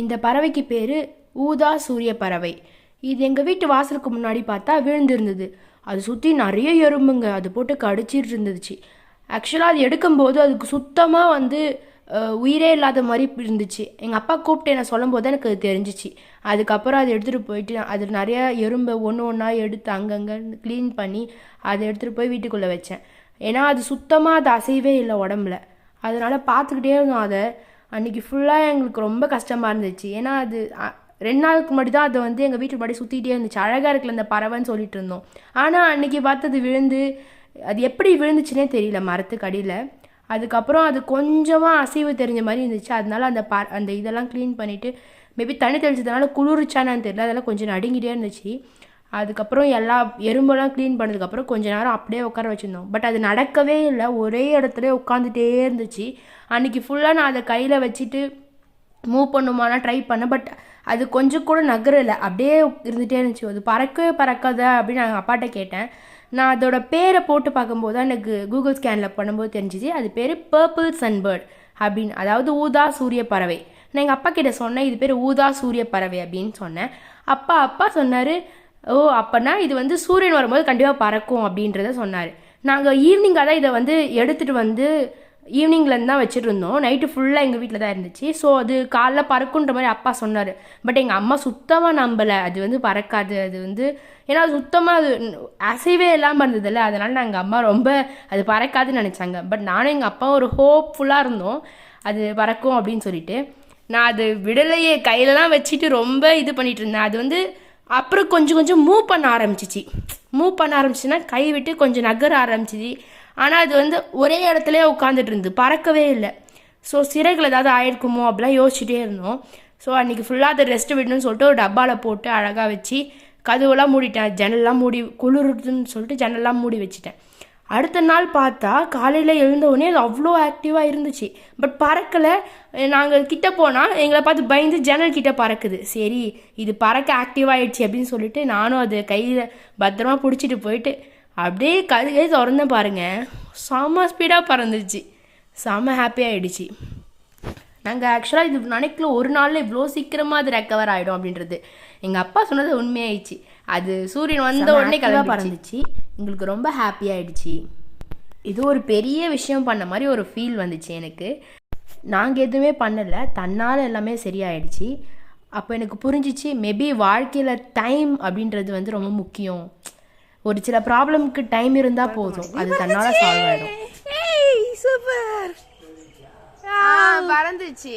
இந்த பறவைக்கு பேர் ஊதா சூரிய பறவை. இது எங்கள் வீட்டு வாசலுக்கு முன்னாடி பார்த்தா விழுந்திருந்தது. அது சுற்றி நிறைய எறும்புங்க, அது போட்டு கடிச்சிட்டு இருந்துச்சு. ஆக்சுவலாக அது எடுக்கும்போது அதுக்கு சுத்தமாக உயிரே இல்லாத மாதிரி இருந்துச்சு. எங்கள் அப்பா கூப்பிட்டு என்ன சொல்லும் போது எனக்கு அது தெரிஞ்சிச்சு. அதுக்கப்புறம் அதை எடுத்துகிட்டு போயிட்டு அது நிறைய எறும்பை ஒன்று ஒன்றா எடுத்து அங்கங்கே க்ளீன் பண்ணி அதை எடுத்துகிட்டு போய் வீட்டுக்குள்ளே வச்சேன். ஏன்னா அது சுத்தமாக அது அசைவே இல்லை உடம்புல. அதனால் பார்த்துக்கிட்டே இருந்தோம் அதை. அன்றைக்கி ஃபுல்லாக எங்களுக்கு ரொம்ப கஷ்டமாக இருந்துச்சு. ஏன்னா அது 2 நாளுக்கு முன்னாடி தான் அதை எங்கள் வீட்டு முன்னாடி சுற்றிக்கிட்டே இருந்துச்சு. அழகாக இருக்குல்ல இந்த பறவைன்னு சொல்லிட்டு இருந்தோம். ஆனால் அன்றைக்கி பார்த்தது விழுந்து அது எப்படி விழுந்துச்சுனே தெரியல மரத்துக்கு அடியில். அதுக்கப்புறம் அது கொஞ்சமாக அசைவு தெரிஞ்ச மாதிரி இருந்துச்சு. அதனால அந்த இதெல்லாம் க்ளீன் பண்ணிவிட்டு மேபி தண்ணி தெளிச்சதுனால குளிர்ச்சானான்னு தெரியல, அதெல்லாம் கொஞ்சம் நடுங்கிட்டே இருந்துச்சு. அதுக்கப்புறம் எல்லா எறும்பெல்லாம் க்ளீன் பண்ணதுக்கப்புறம் கொஞ்ச நேரம் அப்படியே உட்கார வச்சுருந்தோம். பட் அது நடக்கவே இல்லை, ஒரே இடத்துல உட்காந்துட்டே இருந்துச்சு. அன்றைக்கி ஃபுல்லாக நான் அதை கையில் வச்சுட்டு மூவ் பண்ணுமானா ட்ரை பண்ணேன். பட் அது கொஞ்சம் கூட நகரலை, அப்படியே இருந்துகிட்டே இருந்துச்சு. அது பறக்கவே பறக்காத அப்படின்னு நான் அப்பாட்ட கேட்டேன். நான் அதோட பேரை போட்டு பார்க்கும்போது தான் எனக்கு கூகுள் ஸ்கேனில் பண்ணும்போது தெரிஞ்சிச்சு அது பேர் பர்பிள் சன்பேர்ட் அப்படின்னு, அதாவது ஊதா சூரிய பறவை. நான் எங்கள் அப்பா கிட்ட சொன்னேன் இது பேர் ஊதா சூரிய பறவை அப்படின்னு சொன்னேன். அப்பா சொன்னார், ஓ அப்போனா இது சூரியன் வரும்போது கண்டிப்பாக பறக்கும் அப்படின்றத சொன்னார். நாங்கள் ஈவினிங்காக தான் இதை எடுத்துகிட்டு ஈவினிங்லேருந்து தான் வச்சுட்டு இருந்தோம். நைட்டு ஃபுல்லாக எங்கள் வீட்டில் தான் இருந்துச்சு. ஸோ அது காலைல பறக்குன்ற மாதிரி அப்பா சொன்னார். பட் எங்கள் அம்மா சுத்தமாக நம்பலை அது பறக்காது. ஏன்னா அது சுத்தமாக அது அசைவே இல்லாமல் இருந்ததில்ல, அதனால் எங்கள் அம்மா ரொம்ப அது பறக்காதுன்னு நினச்சாங்க. பட் நானும் எங்கள் அப்பா ஒரு ஹோப்ஃபுல்லாக இருந்தோம் அது பறக்கும் அப்படின்னு சொல்லிட்டு. நான் அது விடலையே, கையிலலாம் வச்சுட்டு ரொம்ப இது பண்ணிகிட்டு இருந்தேன். அது அப்புறம் கொஞ்சம் மூவ் பண்ண ஆரம்பிச்சுன்னா கை விட்டு கொஞ்சம் நகர ஆரம்பிச்சிச்சு. ஆனால் அது ஒரே இடத்துல உட்காந்துட்டு இருந்து பறக்கவே இல்லை. ஸோ சிறகுல ஏதாவது ஆயிருக்குமோ அப்படிலாம் யோசிச்சுட்டே இருந்தோம். ஸோ அன்றைக்கி ஃபுல்லாக அதை ரெஸ்ட் விடணும்னு சொல்லிட்டு ஒரு டப்பாவில் போட்டு அழகாக வச்சு கதவுலாம் மூடிட்டேன். ஜன்னல்லாம் மூடி குளிருதுன்னு சொல்லிட்டு ஜன்னல்லாம் மூடி வச்சுட்டேன். அடுத்த நாள் பார்த்தா காலையில் எழுந்தவுடனே அது அவ்வளோ ஆக்டிவாக இருந்துச்சு. பட் பறக்கலை. நாங்கள் கிட்ட போனால் எங்களை பார்த்து பயந்து ஜன்னல் கிட்ட பறக்குது. சரி இது பறக்க ஆக்டிவாகிடுச்சு அப்படின்னு சொல்லிட்டு நானும் அது கையில் பத்திரமா பிடிச்சிட்டு போயிட்டு அப்படியே கழுகை திறந்தேன் பாருங்க, செம்ம ஸ்பீடாக பறந்துச்சு. செம்ம ஹாப்பியாகிடுச்சு. நாங்கள் ஆக்சுவலாக இது நினைக்கல ஒரு நாளில் இவ்வளோ சீக்கிரமாக அது ரெக்கவர் ஆகிடும் அப்படின்றது. எங்கள் அப்பா சொன்னது உண்மையாயிடுச்சு. அது சூரியன் வந்த உடனே கிளம்பி பறந்துச்சு. எங்களுக்கு ரொம்ப ஹாப்பியாகிடுச்சு. இது ஒரு பெரிய விஷயம் பண்ண மாதிரி ஒரு ஃபீல் வந்துச்சு எனக்கு. நாங்கள் எதுவுமே பண்ணலை, தன்னால் எல்லாமே சரியாயிடுச்சு. அப்போ எனக்கு புரிஞ்சிச்சு மேபி வாழ்க்கையில் டைம் அப்படின்றது ரொம்ப முக்கியம். ஒரு சில ப்ராப்ளம்க்கு டைம் இருந்தால் போதும், அது தன்னால் சால்வ் ஆகிடும். சூப்பர் பறந்துச்சு.